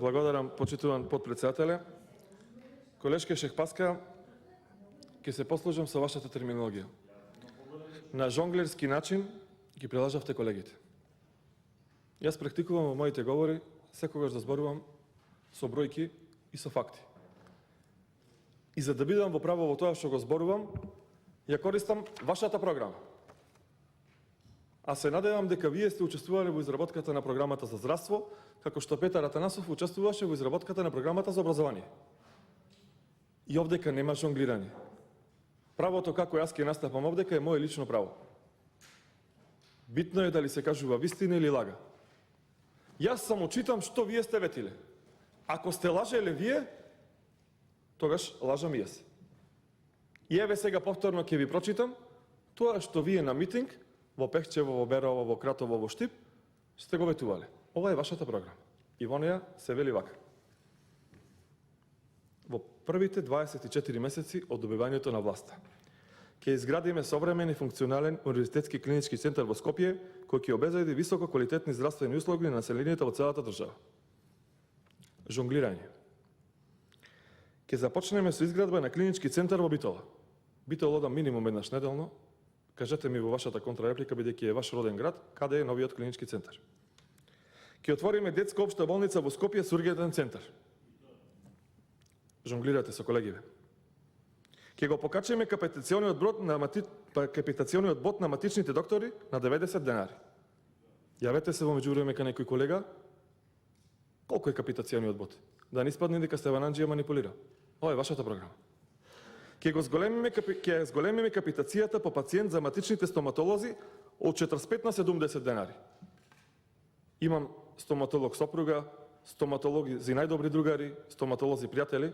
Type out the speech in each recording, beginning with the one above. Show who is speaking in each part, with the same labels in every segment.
Speaker 1: Благодарам, почитуван подпредседателе. Колешке Шехпаска, ќе се послужам со вашата терминологија. На жонглерски начин ги прилажавте колегите. Јас практикувам во моите говори секогаш да зборувам со бројки и со факти. И за да бидам во право во тоа што го зборувам, ја користам вашата програма. А се надевам дека вие сте учествувале во изработката на програмата за здравство, како што Петар Атанасов учествуваше во изработката на програмата за образование. И овдека нема жонглирање. Правото како јас ќе настапам овдека е мое лично право. Битно е дали се кажува вистина или лага. Јас само читам што вие сте ветиле. Ако сте лажеле вие, тогаш лажам и јас. И еве сега повторно ќе ви прочитам тоа што вие на митинг во Пехчево, во Берово, во Кратово, во Штип сте го ветувале. Ова е вашата програма. И во неја се вели вака. Во првите 24 месеци од добивањето на власта ќе изградиме современ и функционален универзитетски клинички центар во Скопје, кој ќе обезбеди високо квалитетни здравствени услуги на населението во целата држава. Жонглирање. Ќе започнеме со изградба на клинички центар во Битола. Битола одам минимум еднаш неделно. Кажете ми во вашата контрареплика, бидејќи е ваш роден град, каде е новиот клинички центар. Ќе отвориме детска општа болница во Скопје со ургентен центар. Жонглирате со колегиве. Ќе го покачиме капитациониот бод на матичните доктори на 90 денари. Јавете се во меѓувреме кај некој колега. Колку е капитациониот бод? Да не испадне дека Стевананџија манипулира. Ова е вашата програма. Ќе зголемиме капитацијата по пациент за матичните стоматолози од 45 на 70 денари. Имам стоматолог сопруга, стоматологи за најдобри другари, стоматолози пријатели.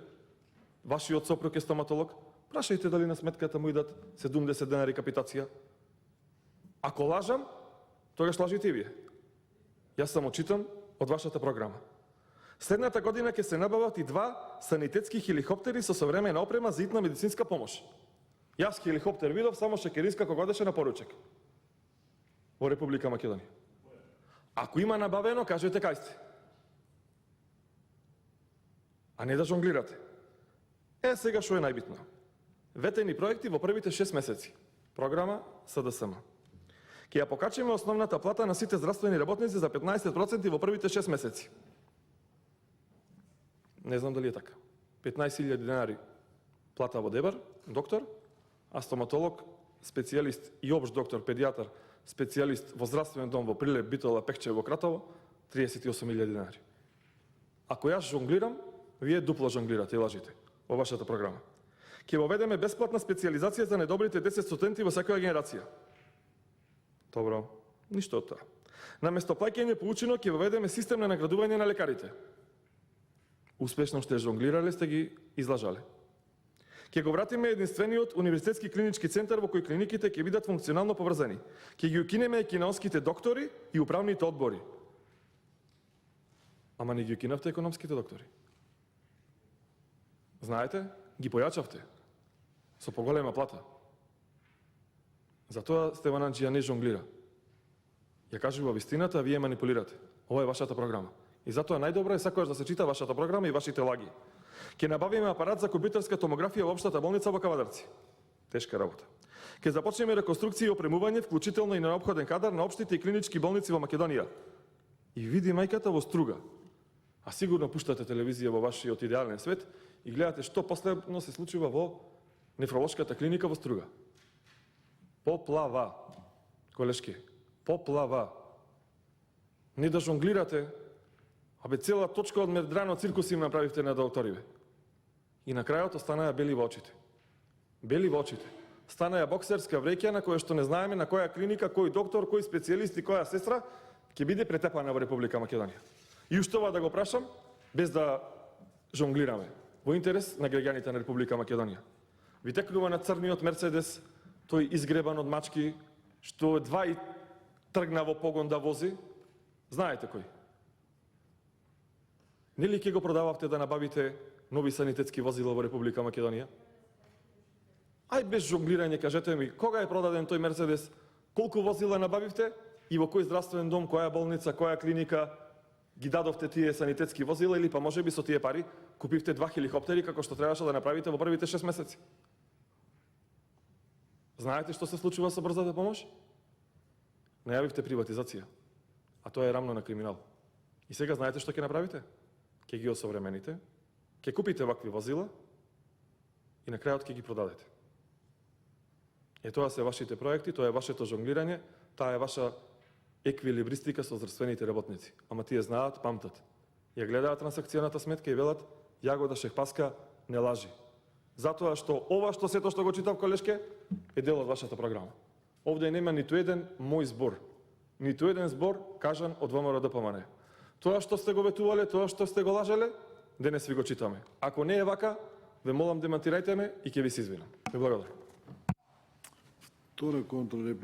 Speaker 1: Вашиот сопруг е стоматолог. Прашајте дали на сметката му идат 70 денари капитација. Ако лажам, тогаш лажите и вие. Јас само читам од вашата програма. Следната година ќе се набават и 2 санитетски хеликоптери со современа опрема за итна медицинска помош. Јас хеликоптер видов, само Шекеринска кога одеше на поручек во Република Македонија. Ако има набавено, кажете кај сте. А не да жонглирате. Сега што е најбитно. Ветени проекти во првите 6 месеци. Програма СДСМ. Ќе ја покачиме основната плата на сите здравствени работници за 15% во првите 6 месеци. Не знам дали е така. 15.000 денари плата во Дебар, доктор, а стоматолог, специјалист и општ доктор, педијатар, специјалист во здравствен дом во Прилеп, Битола, Пехчево, Кратово, 38.000 денари. Ако јас жонглирам, вие дупло жонглирате и лажите во вашата програма. Ќе воведеме бесплатна специјализација за најдобрите 10 студенти во секоја генерација. Добро, ништо од тоа. Наместо плаќање по учено ќе воведеме систем на наградување на лекарите. Успешно сте жонглирале, сте ги излажале. Ќе го вратиме единствениот универзитетски клинички центар во кој клиниките ќе бидат функционално поврзани. Ќе ги укинеме економските доктори и управните одбори. Ама не ги укинавте економските доктори. Знаете, ги појачавте со поголема плата. Затоа Стевананџија не жонглира. Ја кажува вистината, а вие манипулирате. Ова е вашата програма. И затоа најдобро е секогаш да се чита вашата програма и вашите лаги. Ќе набавиме апарат за компјутерска томографија во општата болница во Кавадарци. Тешка работа. Ќе започнеме реконструкција и опремување, вклучително и на неопходен кадар на општите и клинички болници во Македонија. И види мајката во Струга. А сигурно пуштате телевизија во вашиот идеален свет и гледате што последно се случува во нефролошката клиника во Струга. Поплава. Колешки, поплава. Не да жонглирате. Абе цела точка од медрано циркус им направивте на докториве. И на крајот останаја бели во очите. Бели во очите. Станаја боксерска вреќа на која што не знаеме на која клиника, кој доктор, кој специјалист и која сестра ќе биде претепана во Република Македонија. И уште ова да го прашам, без да жонглираме, во интерес на граѓаните на Република Македонија. Ви текнува на црниот Мерцедес, тој изгребан од мачки, што едва и тргна во погон да вози. Знаете кој? Нели ќе го продававте да набавите нови санитетски возила во Република Македонија? Ај без жонглирање, кажете ми, кога е продаден тој Мерцедес, колку возила набавивте и во кој здравствен дом, која болница, која клиника, ги дадовте тие санитетски возила или па можеби со тие пари купивте 2 хеликоптери како што требаше да направите во првите 6 месеци. Знаете што се случува со брзата помош? Најавивте приватизација, а тоа е рамно на криминал. И сега знаете што ќе направите? Ќе ги осовремените, ќе купите вакви возила и на крајот ќе ги продадете. Тоа се вашите проекти, тоа е вашето жонглирање, таа е ваша еквилибристика со здравствените работници. Ама тие знаат, памтат. Ја гледаат трансакционата сметка и велат Јагода Шехпаска не лажи. Затоа што ова што сето што го читав, колешке, е дел од вашата програма. Овде нема ниту еден мој збор, ниту еден збор кажан од ВМРО-ДПМНЕ. Тоа што сте го ветувале, тоа што сте го лажеле, денес ви го читаме. Ако не е вака, ве молам демантирајте ме и ќе ви се извинам. Ви благодарам.
Speaker 2: Втора контрреплика.